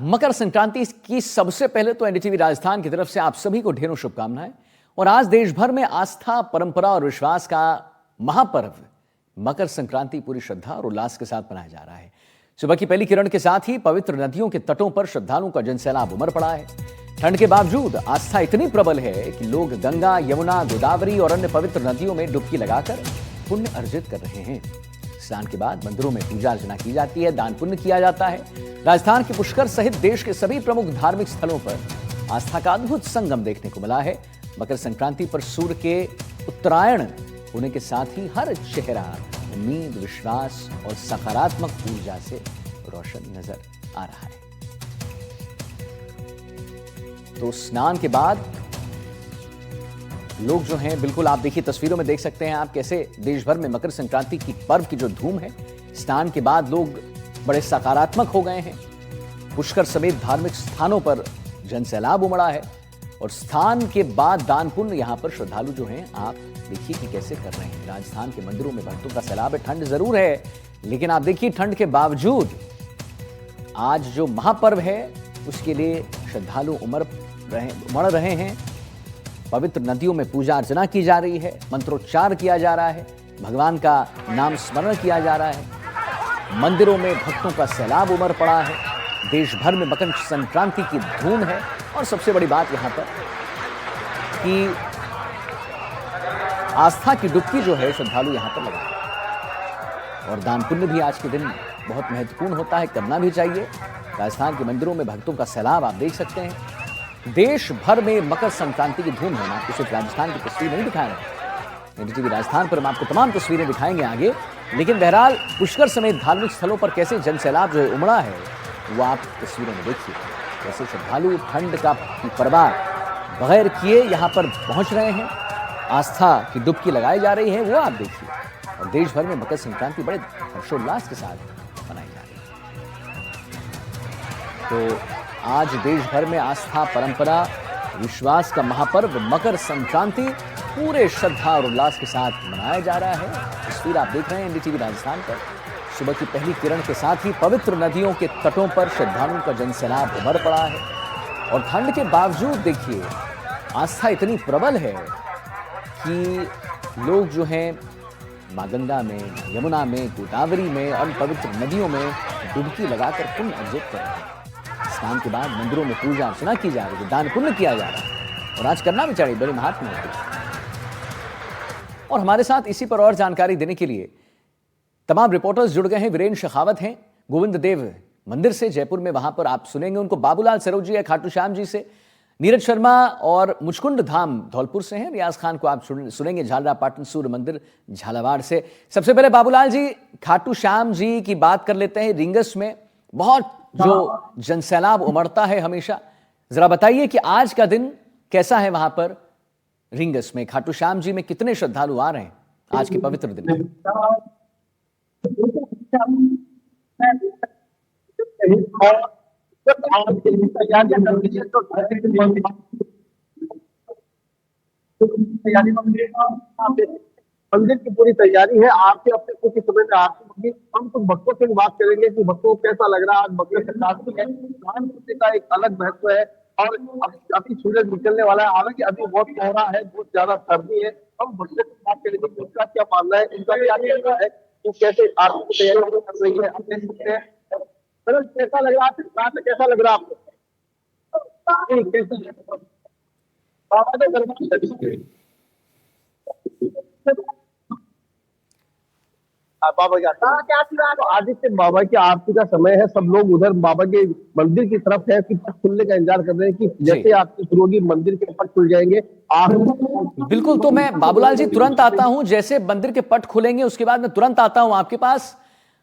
मकर संक्रांति की सबसे पहले तो एनडीटीवी राजस्थान की तरफ से आप सभी को ढेरों शुभकामनाएं। और आज देश भर में आस्था, परंपरा और विश्वास का महापर्व मकर संक्रांति पूरी श्रद्धा और उल्लास के साथ मनाया जा रहा है। सुबह की पहली किरण के साथ ही पवित्र नदियों के तटों पर श्रद्धालुओं का जनसैलाब उमड़ पड़ा है। ठंड के बावजूद आस्था इतनी प्रबल है कि लोग गंगा, यमुना, गोदावरी और अन्य पवित्र नदियों में डुबकी लगाकर पुण्य अर्जित कर रहे हैं। स्नान के बाद मंदिरों में पूजा अर्चना की जाती है, दान पुण्य किया जाता है। राजस्थान के पुष्कर सहित देश के सभी प्रमुख धार्मिक स्थलों पर आस्था का अद्भुत संगम देखने को मिला है। मकर संक्रांति पर सूर्य के उत्तरायण होने के साथ ही हर चेहरा उम्मीद, विश्वास और सकारात्मक ऊर्जा से रोशन नजर आ रहा है। तो स्नान के बाद लोग जो हैं, बिल्कुल आप देखिए तस्वीरों में देख सकते हैं आप कैसे देश भर में मकर संक्रांति की पर्व की जो धूम है, स्नान के बाद लोग बड़े सकारात्मक हो गए हैं। पुष्कर समेत धार्मिक स्थानों पर जनसैलाब उमड़ा है और स्नान के बाद दान पुण्य यहां पर श्रद्धालु जो हैं आप देखिए कि कैसे कर रहे हैं। राजस्थान के मंदिरों में भक्तों का सैलाब है। ठंड जरूर है, लेकिन आप देखिए ठंड के बावजूद आज जो महापर्व है उसके लिए श्रद्धालु उमड़ रहे हैं। पवित्र नदियों में पूजा अर्चना की जा रही है, मंत्रोच्चार किया जा रहा है, भगवान का नाम स्मरण किया जा रहा है। मंदिरों में भक्तों का सैलाब उमड़ पड़ा है। देश भर में मकर संक्रांति की धूम है। और सबसे बड़ी बात यहां पर कि आस्था की डुबकी जो है श्रद्धालु यहां पर लगा है। और दान पुण्य भी आज के दिन बहुत महत्वपूर्ण होता है, करना भी चाहिए। राजस्थान के मंदिरों में भक्तों का सैलाब आप देख सकते हैं। देश भर में मकर संक्रांति की धूम है। आपको सिर्फ राजस्थान की तस्वीर नहीं दिखा रहे, एनडीटीवी राजस्थान पर हम आपको तमाम तस्वीरें दिखाएंगे आगे। लेकिन बहरहाल पुष्कर समेत धार्मिक स्थलों पर कैसे जनसैलाब जो है उमड़ा है वो आप तस्वीरों में देखिए। कैसे श्रद्धालु ठंड का परवाह बगैर किए यहां पर पहुंच रहे हैं, आस्था की डुबकी लगाई जा रही है, वो आप देखिए। और देश भर में मकर संक्रांति बड़े हर्षोल्लास के साथ मनाई जा रही है। तो आज देश भर में आस्था, परंपरा, विश्वास का महापर्व मकर संक्रांति पूरे श्रद्धा और उल्लास के साथ मनाया जा रहा है। तस्वीर आप देख रहे हैं एनडीटीवी राजस्थान पर। सुबह की पहली किरण के साथ ही पवित्र नदियों के तटों पर श्रद्धालुओं का जनसैलाब उमड़ पड़ा है। और ठंड के बावजूद देखिए आस्था इतनी प्रबल है कि लोग जो हैं मां गंगा में, यमुना में, गोदावरी में और पवित्र नदियों में डुबकी लगाकर पुण्य अर्जित कर रहे हैं। स्नान के बाद मंदिरों में पूजा अर्चना की जा रही है, दान पुण्य किया जा रहा है। और आज करना भी चाहिए, बड़े महात्मा होते हैं। और हमारे साथ इसी पर और जानकारी देने के लिए तमाम रिपोर्टर्स जुड़ गए हैं। वीरेंद्र शेखावत हैं गोविंद देव मंदिर से जयपुर में, वहां पर आप सुनेंगे उनको। बाबूलाल सरोजी है खाटू श्याम जी से, नीरज शर्मा और मुचकुंड धाम धौलपुर से हैं। रियाज खान को आप सुनेंगे झालरा पाटन सूर्य मंदिर झालावाड़ से। सबसे पहले बाबूलाल जी, खाटू श्याम जी की बात कर लेते हैं। रिंगस में बहुत जो जनसैलाब उमड़ता है हमेशा, जरा बताइए कि आज का दिन कैसा है वहां पर रिंगस में? खाटू श्याम जी में कितने श्रद्धालु आ रहे हैं आज के पवित्र दिन में? मंदिर की पूरी तैयारी है। आपके अपने कुछ समय में आरती होगी। हम कुछ भक्तों से भी बात करेंगे कि भक्तों को कैसा लग रहा है। आज मकर संक्रांति है, दान पुण्य का एक अलग महत्व है। और अभी सूरज निकलने वाला है, हालांकि अभी बहुत कोहरा है, बहुत ज्यादा सर्दी है। हम भक्तों से बात करेंगे कि उनका क्या मानना है, उनका क्या कहना है, वो कैसे आरती की तैयारी कर रही है। आप देख सकते हैं कैसा लग रहा है, कैसा लग रहा है आपको? बाबा के दरबार बाबा क्या आदित्य बाबा की आरती का समय है। सब लोग उधर बाबा के मंदिर की तरफ है कि पट खुलने का इंतजार कर रहे हैं कि जैसे आरती शुरू होगी मंदिर के पट खुल जाएंगे। बिल्कुल, तो मैं बाबूलाल जी तुरंत आता हूं। जैसे मंदिर के पट खुलेंगे उसके बाद मैं तुरंत आता हूं आपके पास।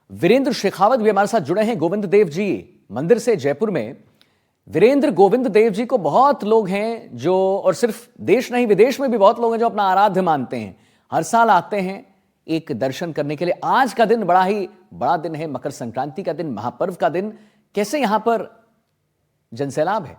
वीरेंद्र शेखावत भी हमारे साथ जुड़े हैं गोविंद देव जी मंदिर से जयपुर में। वीरेंद्र, गोविंद देव जी को बहुत लोग हैं जो, और सिर्फ देश नहीं विदेश में भी बहुत लोग हैं जो अपना आराध्य मानते हैं, हर साल आते हैं एक दर्शन करने के लिए। आज का दिन बड़ा ही बड़ा दिन है, मकर संक्रांति का दिन, महापर्व का दिन। कैसे यहां पर जनसैलाब है?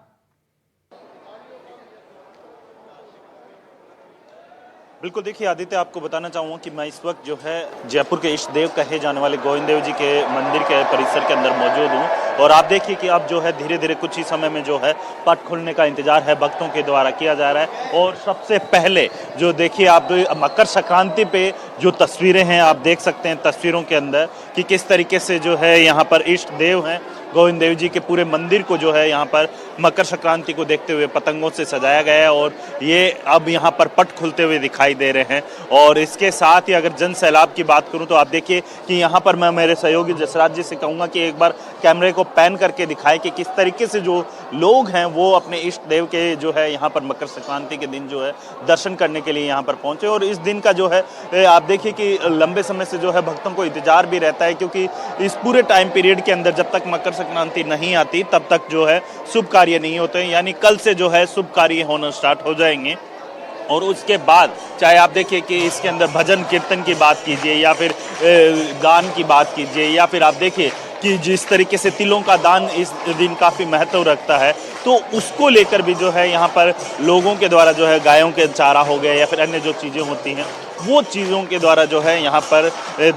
बिल्कुल, देखिए आदित्य, आपको बताना चाहूँगा कि मैं इस वक्त जो है जयपुर के इष्ट देव कहे जाने वाले गोविंद देव जी के मंदिर के परिसर के अंदर मौजूद हूँ। और आप देखिए कि अब जो है धीरे धीरे कुछ ही समय में जो है पट खुलने का इंतजार है, भक्तों के द्वारा किया जा रहा है। और सबसे पहले जो देखिए आप मकर संक्रांति पे जो तस्वीरें हैं आप देख सकते हैं तस्वीरों के अंदर कि किस तरीके से जो है यहाँ पर इष्ट देव हैं गोविंद देव जी के पूरे मंदिर को जो है यहाँ पर मकर संक्रांति को देखते हुए पतंगों से सजाया गया है। और ये अब यहाँ पर पट खुलते हुए दिखाई दे रहे हैं। और इसके साथ ही अगर जन सैलाब की बात करूँ तो आप देखिए कि यहाँ पर मैं मेरे सहयोगी जसराज जी से कहूँगा कि एक बार कैमरे को पैन करके दिखाएं कि किस तरीके से जो लोग हैं वो अपने इष्ट देव के जो है यहाँ पर मकर संक्रांति के दिन जो है दर्शन करने के लिए यहाँ पर पहुँचे। और इस दिन का जो है आप देखिए कि लंबे समय से जो है भक्तों को इंतजार भी रहता है, क्योंकि इस पूरे टाइम पीरियड के अंदर जब तक मकर संक्रांति नहीं आती तब तक जो है शुभ कार्य नहीं होते हैं। यानी कल से जो है शुभ कार्य होना स्टार्ट हो जाएंगे। और उसके बाद चाहे आप देखिए कि इसके अंदर भजन कीर्तन की बात कीजिए या फिर गान की बात कीजिए या फिर आप देखिए कि जिस तरीके से तिलों का दान इस दिन काफ़ी महत्व रखता है, तो उसको लेकर भी जो है यहाँ पर लोगों के द्वारा जो है गायों के चारा हो गया या फिर अन्य जो चीज़ें होती हैं वो चीज़ों के द्वारा जो है यहाँ पर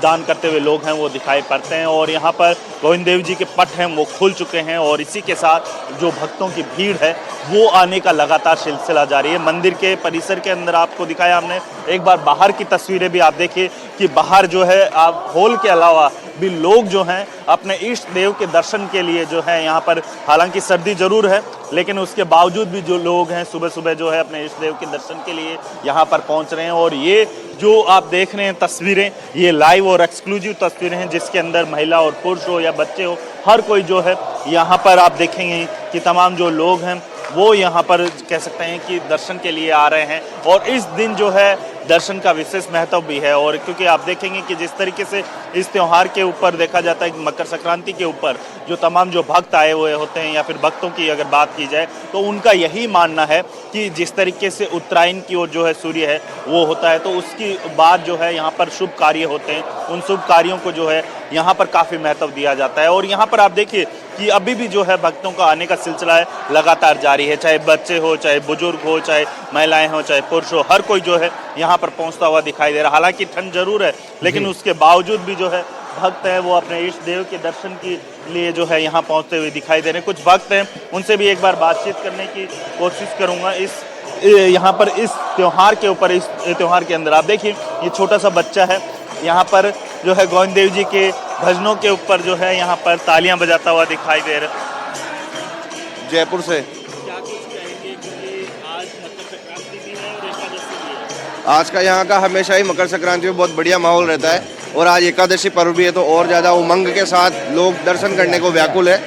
दान करते हुए लोग हैं वो दिखाई पड़ते हैं। और यहाँ पर गोविंद देव जी के पट हैं वो खुल चुके हैं और इसी के साथ जो भक्तों की भीड़ है वो आने का लगातार सिलसिला जारी है। मंदिर के परिसर के अंदर आपको दिखाया हमने, एक बार बाहर की तस्वीरें भी आप देखिए कि बाहर जो है आप हॉल के अलावा भी लोग जो हैं अपने इष्ट देव के दर्शन के लिए जो है यहाँ पर, हालांकि सर्दी जरूर है लेकिन उसके बावजूद भी जो लोग हैं सुबह सुबह जो है अपने इष्ट देव के दर्शन के लिए यहाँ पर पहुँच रहे हैं। और ये जो आप देख रहे हैं तस्वीरें, ये लाइव और एक्सक्लूसिव तस्वीरें हैं जिसके अंदर महिला और पुरुष हो या बच्चे हो, हर कोई जो है यहाँ पर आप देखेंगे कि तमाम जो लोग हैं वो यहाँ पर कह सकते हैं कि दर्शन के लिए आ रहे हैं। और इस दिन जो है दर्शन का विशेष महत्व भी है। और क्योंकि आप देखेंगे कि जिस तरीके से इस त्यौहार के ऊपर देखा जाता है कि मकर संक्रांति के ऊपर जो तमाम जो भक्त आए हुए होते हैं या फिर भक्तों की अगर बात की जाए तो उनका यही मानना है कि जिस तरीके से उत्तरायण की ओर जो है सूर्य है वो होता है तो उसकी बाद जो है यहाँ पर शुभ कार्य होते हैं, उन शुभ कार्यों को जो है यहाँ पर काफ़ी महत्व दिया जाता है। और यहाँ पर आप देखिए कि अभी भी जो है भक्तों का आने का सिलसिला है लगातार जारी है, चाहे बच्चे हो, चाहे बुजुर्ग हो, चाहे महिलाएं हो, चाहे पुरुष हो, हर कोई जो है यहाँ पर पहुँचता हुआ दिखाई दे रहा है। हालांकि ठंड जरूर है लेकिन उसके बावजूद भी जो है भक्त हैं वो अपने इष्ट देव के दर्शन के लिए जो है यहाँ पहुँचते हुए दिखाई दे रहे हैं। कुछ भक्त हैं उनसे भी एक बार बातचीत करने की कोशिश करूँगा इस यहाँ पर इस त्यौहार के ऊपर। इस त्यौहार के अंदर आप देखिए ये छोटा सा बच्चा है यहाँ पर जो है गोविंद देव जी के भजनों के ऊपर जो है यहाँ पर तालियां बजाता हुआ दिखाई दे रहा है। जयपुर से। क्या कुछ कहेंगे क्योंकि आज मकर संक्रांति भी है और एकादशी भी है? आज का यहाँ का हमेशा ही मकर संक्रांति में बहुत बढ़िया माहौल रहता है और आज एकादशी पर्व भी है तो और ज़्यादा उमंग के साथ लोग दर्शन करने को व्याकुल है।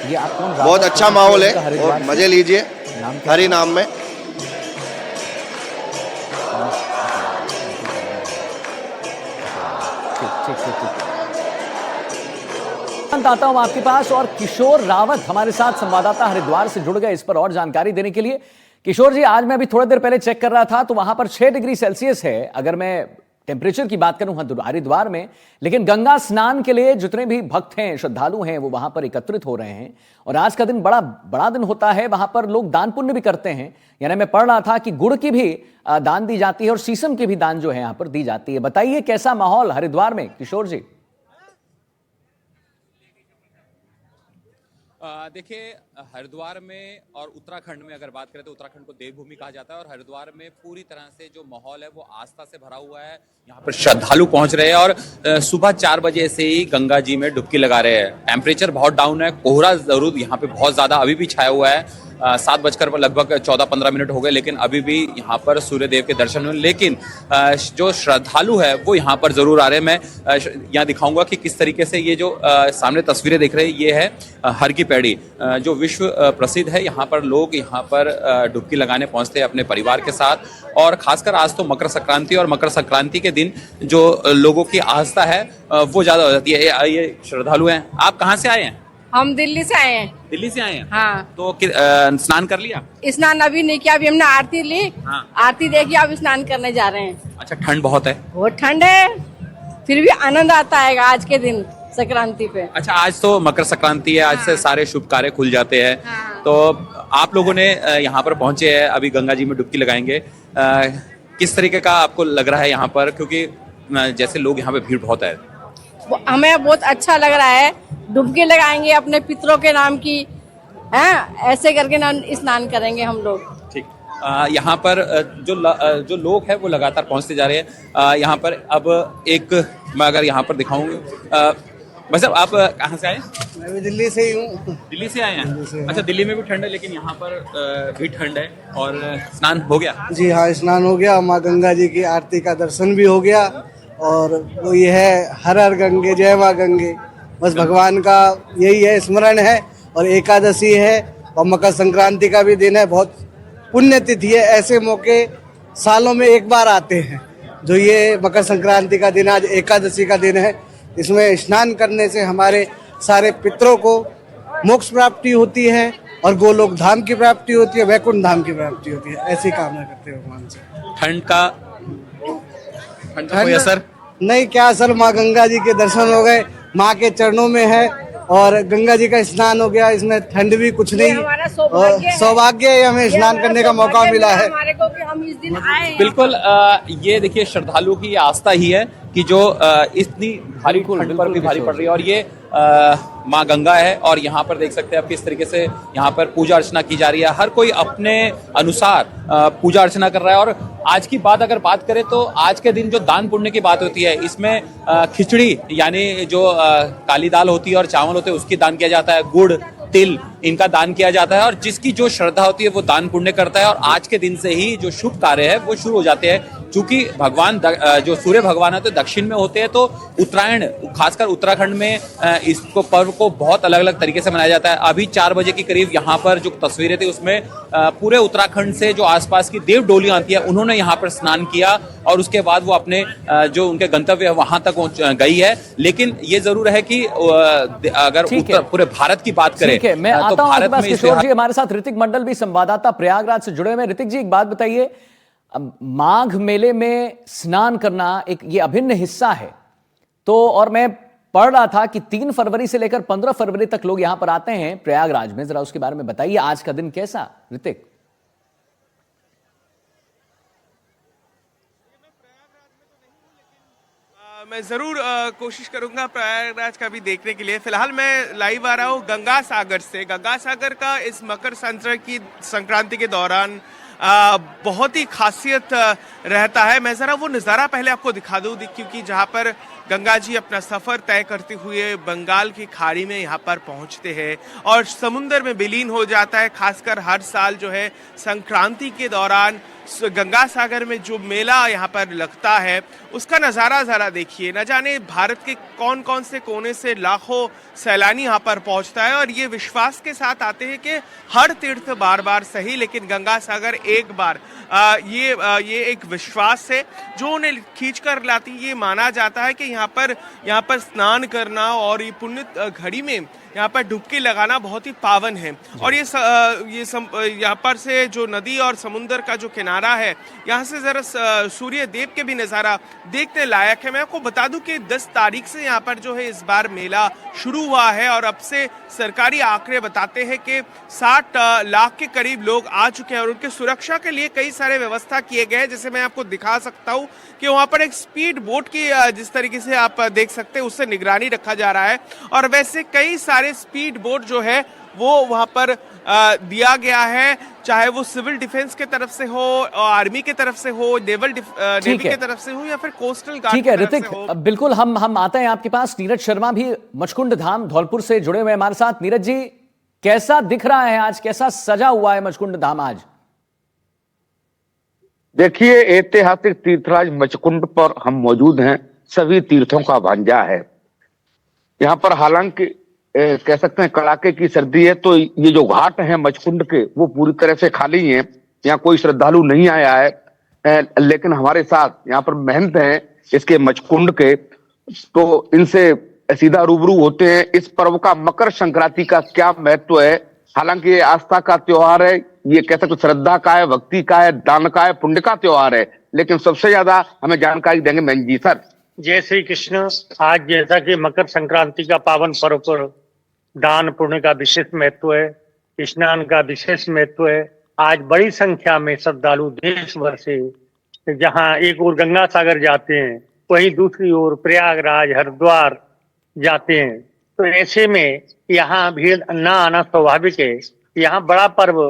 बहुत अच्छा माहौल है और मज़े लीजिए हरि नाम में। आता हूं आपके पास और किशोर रावत हमारे साथ संवाददाता हरिद्वार से जुड़ गए इस पर और जानकारी देने के लिए। किशोर जी, आज मैं अभी थोड़ी देर पहले चेक कर रहा था तो वहां पर 6 डिग्री सेल्सियस है अगर मैं टेम्परेचर की बात करूं हरिद्वार में, लेकिन गंगा स्नान के लिए जितने भी भक्त हैं, श्रद्धालु हैं, वो वहां पर एकत्रित हो रहे हैं। और आज का दिन बड़ा दिन होता है, वहां पर लोग दान पुण्य भी करते हैं। यानी मैं पढ़ रहा था कि गुड़ की भी दान दी जाती है और शीशम की भी दान जो है यहाँ पर दी जाती है। बताइए कैसा माहौल हरिद्वार में किशोर जी? देखिए, हरिद्वार में और उत्तराखंड में अगर बात करें तो उत्तराखंड को देवभूमि कहा जाता है और हरिद्वार में पूरी तरह से जो माहौल है वो आस्था से भरा हुआ है। यहाँ पर श्रद्धालु पहुंच रहे हैं और सुबह 4 बजे से ही गंगा जी में डुबकी लगा रहे हैं। टेम्परेचर बहुत डाउन है, कोहरा जरूर यहाँ पे बहुत ज्यादा अभी भी छाया हुआ है। 7 बजकर लगभग 14-15 मिनट हो गए लेकिन अभी भी यहाँ पर सूर्य देव के दर्शन हुए। लेकिन जो श्रद्धालु है वो यहाँ पर जरूर आ रहे हैं। मैं यहाँ दिखाऊंगा कि किस तरीके से ये जो सामने तस्वीरें देख रहे हैं ये है हर की पैड़ी जो विश्व प्रसिद्ध है। यहाँ पर लोग यहाँ पर डुबकी लगाने पहुँचते हैं अपने परिवार के साथ। और खासकर आज तो मकर संक्रांति और मकर संक्रांति के दिन जो लोगों की आस्था है वो ज्यादा हो जाती है। ये श्रद्धालु हैं। आप कहाँ से आए हैं? हम दिल्ली से आए हैं। दिल्ली से आए हैं? हाँ। तो स्नान कर लिया? स्नान अभी नहीं किया, अभी हमने आरती ली। हाँ। आरती देखी, अब स्नान करने जा रहे हैं। अच्छा, ठंड बहुत है? बहुत ठंड है, फिर भी आनंद आता है आज के दिन संक्रांति पे। अच्छा, आज तो मकर संक्रांति है, आज हाँ। से सारे शुभ कार्य खुल जाते हैं। हाँ। तो आप लोगों ने यहाँ पर पहुंचे हैं, अभी गंगा जी में डुबकी लगाएंगे। किस तरीके का आपको लग रहा है यहाँ पर, क्योंकि जैसे लोग यहाँ पे भीड़ बहुत है? हमें बहुत अच्छा लग रहा है। डुबकी लगाएंगे अपने पितरों के नाम की, हैं, ऐसे करके ना स्नान करेंगे हम लोग। ठीक। यहाँ पर जो लोग हैं वो लगातार पहुँचते जा रहे हैं। यहाँ पर अब एक मैं अगर यहाँ पर दिखाऊंगा, भाई साहब आप कहाँ से आए? मैं भी दिल्ली से ही हूँ। दिल्ली से आए हैं? अच्छा, दिल्ली में भी ठंड है, लेकिन यहाँ पर भी ठंड है। और स्नान हो गया? जी हाँ, स्नान हो गया, माँ गंगा जी की आरती का दर्शन भी हो गया। और वो ये है, हर हर गंगे जय माँ गंगे, बस भगवान का यही है, स्मरण है। और एकादशी है और मकर संक्रांति का भी दिन है, बहुत पुण्य तिथि है। ऐसे मौके सालों में एक बार आते हैं, जो ये मकर संक्रांति का दिन, आज एकादशी का दिन है। इसमें स्नान करने से हमारे सारे पितरों को मोक्ष प्राप्ति होती है और गोलोक धाम की प्राप्ति होती है, वैकुंठ धाम की प्राप्ति होती है। ऐसी कामना करते हैं भगवान से। ठंड का कोई असर नहीं, क्या असर, माँ गंगा जी के दर्शन हो गए, माँ के चरणों में है और गंगा जी का स्नान हो गया। इसमें ठंड भी कुछ नहीं, सौभाग्य है, हमें स्नान करने का मौका मिला है हमारे को कि हम इस दिन आए। बिल्कुल। ये देखिए, श्रद्धालु की आस्था ही है कि जो इतनी भारी ठंड पर भी भारी पड़ रही है। और ये माँ गंगा है और यहाँ पर देख सकते हैं आप किस तरीके से यहाँ पर पूजा अर्चना की जा रही है। हर कोई अपने अनुसार पूजा अर्चना कर रहा है। और आज की बात अगर बात करें तो आज के दिन जो दान पुण्य की बात होती है, इसमें खिचड़ी यानी जो काली दाल होती है और चावल होते हैं उसकी दान किया जाता है, गुड़ तिल इनका दान किया जाता है। और जिसकी जो श्रद्धा होती है वो दान पुण्य करता है। और आज के दिन से ही जो शुभ कार्य है वो शुरू हो जाते हैं। चूंकि भगवान जो सूर्य भगवान है तो दक्षिण में होते हैं, तो उत्तरायण खासकर उत्तराखंड में इसको पर्व को बहुत अलग अलग तरीके से मनाया जाता है। अभी 4 बजे के करीब यहाँ पर जो तस्वीरें थी उसमें पूरे उत्तराखंड से जो आसपास की देव डोलियां आती है उन्होंने यहाँ पर स्नान किया और उसके बाद वो अपने जो उनके गंतव्य है वहां तक गई है। लेकिन ये जरूर है कि अगर पूरे भारत की बात करें मैं आता हूं आपके पास किशोर जी, हमारे साथ ऋतिक मंडल भी संवाददाता प्रयागराज से जुड़े हुए। ऋतिक जी, एक बात बताइए, माघ मेले में स्नान करना एक ये अभिन्न हिस्सा है, तो और मैं पढ़ रहा था कि 3 फरवरी से लेकर 15 फरवरी तक लोग यहां पर आते हैं प्रयागराज में। जरा उसके बारे में बताइए, आज का दिन कैसा ऋतिक? मैं ज़रूर कोशिश करूंगा प्रयागराज का भी देखने के लिए। फिलहाल मैं लाइव आ रहा हूँ गंगा सागर से। गंगा सागर का इस मकर संक्रांति के दौरान बहुत ही खासियत रहता है। मैं ज़रा वो नज़ारा पहले आपको दिखा दूँ, क्योंकि जहाँ पर गंगा जी अपना सफ़र तय करते हुए बंगाल की खाड़ी में यहाँ पर पहुँचते हैं और समुंदर में विलीन हो जाता है। खासकर हर साल जो है संक्रांति के दौरान गंगा सागर में जो मेला यहाँ पर लगता है उसका नज़ारा ज़रा देखिए। न जाने भारत के कौन कौन से कोने से लाखों सैलानी यहाँ पर पहुँचता है और ये विश्वास के साथ आते हैं कि हर तीर्थ बार बार सही लेकिन गंगा सागर एक बार। ये एक विश्वास है जो उन्हें खींच कर लाती। ये माना जाता है कि यहाँ पर स्नान करना और ये पुण्य घड़ी में यहाँ पर डुबकी लगाना बहुत ही पावन है। और यहाँ पर से जो नदी और समुंदर का जो किनारा है, यहाँ से जरा सूर्य देव के भी नज़ारा देखने लायक है। मैं आपको बता दूं कि 10 तारीख से यहाँ पर जो है इस बार मेला शुरू हुआ है और अब से सरकारी आंकड़े बताते हैं कि 60 लाख के करीब लोग आ चुके हैं और उनकी सुरक्षा के लिए कई सारे व्यवस्था किए गए हैं। जैसे मैं आपको दिखा सकता हूँ कि वहाँ पर एक स्पीड बोट की जिस तरीके से आप देख सकते हैं उससे निगरानी रखा जा रहा है। और वैसे कई सारे स्पीड बोट जो है वो वहाँ पर दिया गया है, चाहे वो सिविल डिफेंस के तरफ से हो, आर्मी के तरफ से हो, नेवी के तरफ से हो या फिर कोस्टल गार्ड ठीक है ऋतिक, बिल्कुल हम आते हैं आपके पास। नीरज शर्मा भी मचकुंड धाम धौलपुर से जुड़े हुए हमारे साथ। नीरज जी, कैसा दिख रहा है आज, कैसा सजा हुआ है मचकुंड धाम आज? देखिए, ऐतिहासिक तीर्थराज मचकुंड पर हम मौजूद हैं। सभी तीर्थों का भांजा है यहाँ पर। हालांकि कह सकते हैं कड़ाके की सर्दी है, तो ये जो घाट हैं मचकुंड के वो पूरी तरह से खाली हैं। यहाँ कोई श्रद्धालु नहीं आया है, लेकिन हमारे साथ यहाँ पर महंत हैं इसके मचकुंड के, तो इनसे सीधा रूबरू होते हैं। इस पर्व का मकर संक्रांति का क्या महत्व है? हालांकि ये आस्था का त्योहार है, ये कह सकते श्रद्धा का है, भक्ति का है, दान का है, पुण्य का त्योहार है, लेकिन सबसे ज्यादा हमें जानकारी देंगे मैन जी। सर, जय श्री कृष्ण। आज जैसा कि मकर संक्रांति का पावन पर्व पर दान पुण्य का विशेष महत्व है, स्नान का विशेष महत्व है। आज बड़ी संख्या में श्रद्धालु देश भर से जहाँ एक ओर गंगा सागर जाते हैं, वहीं दूसरी ओर प्रयागराज हरिद्वार जाते हैं। तो ऐसे में यहाँ भीड़ न आना स्वाभाविक है। यहाँ बड़ा पर्व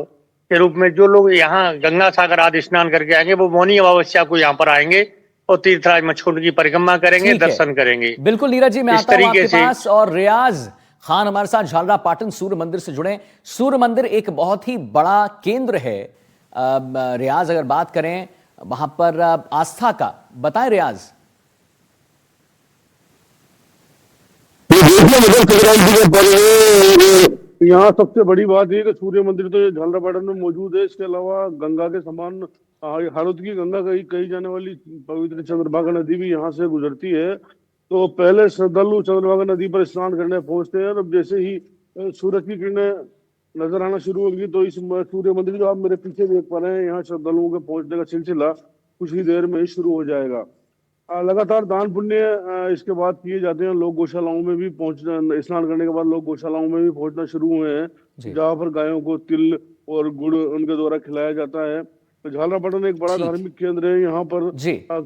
के रूप में जो लोग यहाँ गंगा सागर आदि स्नान करके आएंगे वो मौनी अमावस्या को यहाँ पर आएंगे और तीर्थराज मच्छकुंड की परिक्रमा करेंगे, दर्शन करेंगे। बिल्कुल नीरज जी, मैं इस आता हूं आपके तरीके से पास। और रियाज खान हमारे साथ झालरा पाटन सूर्य मंदिर से जुड़े। सूर्य मंदिर एक बहुत ही बड़ा केंद्र है। रियाज, अगर बात करें वहां पर आस्था का, बताएं रियाज। यहाँ सबसे बड़ी बात ये कि सूर्य मंदिर तो ये झालरा पाटन में मौजूद है। इसके अलावा गंगा के समान हाड़ौती की गंगा कही जाने वाली पवित्र चंद्रभागा नदी भी यहाँ से गुजरती है। तो पहले श्रद्धालु चंद्रभागा नदी पर स्नान करने पहुंचते हैं, और अब जैसे ही सूरज की किरणें नजर आना शुरू होगी तो इस सूर्य मंदिर जो आप मेरे पीछे देख पा रहे हैं, यहाँ श्रद्धालुओं के पहुंचने का सिलसिला कुछ ही देर में ही शुरू हो जाएगा। लगातार दान पुण्य इसके बाद किए जाते हैं। लोग गौशालाओं में भी पहुंचना, स्नान करने के बाद लोग गौशालाओं में भी पहुंचना शुरू हुए हैं, जहाँ पर गायों को तिल और गुड़ उनके द्वारा खिलाया जाता है। तो झालरा पाटन एक बड़ा धार्मिक केंद्र है। यहाँ पर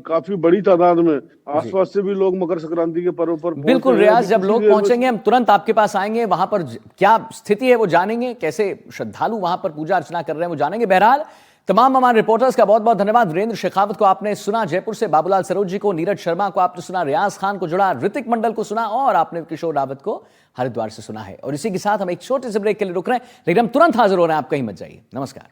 काफी बड़ी तादाद में आसपास से भी लोग मकर संक्रांति के पर्व पर बिल्कुल रियाज, जब लोग पहुंचेंगे हम तुरंत आपके पास आएंगे, वहां पर क्या स्थिति है वो जानेंगे, कैसे श्रद्धालु वहां पर पूजा अर्चना कर रहे हैं वो जानेंगे। बहरहाल तमाम हमारे रिपोर्टर्स का बहुत बहुत धन्यवाद। वीरेंद्र शेखावत को आपने सुना जयपुर से, बाबूलाल सरोज जी को, नीरज शर्मा को आपने सुना, रियाज खान को जुड़ा, ऋतिक मंडल को सुना, और आपने किशोर रावत को हरिद्वार से सुना है। और इसी के साथ हम एक छोटे से ब्रेक के लिए रुक रहे हैं, लेकिन हम तुरंत हाजिर हो रहे हैं। आप कहीं मत जाइए। नमस्कार।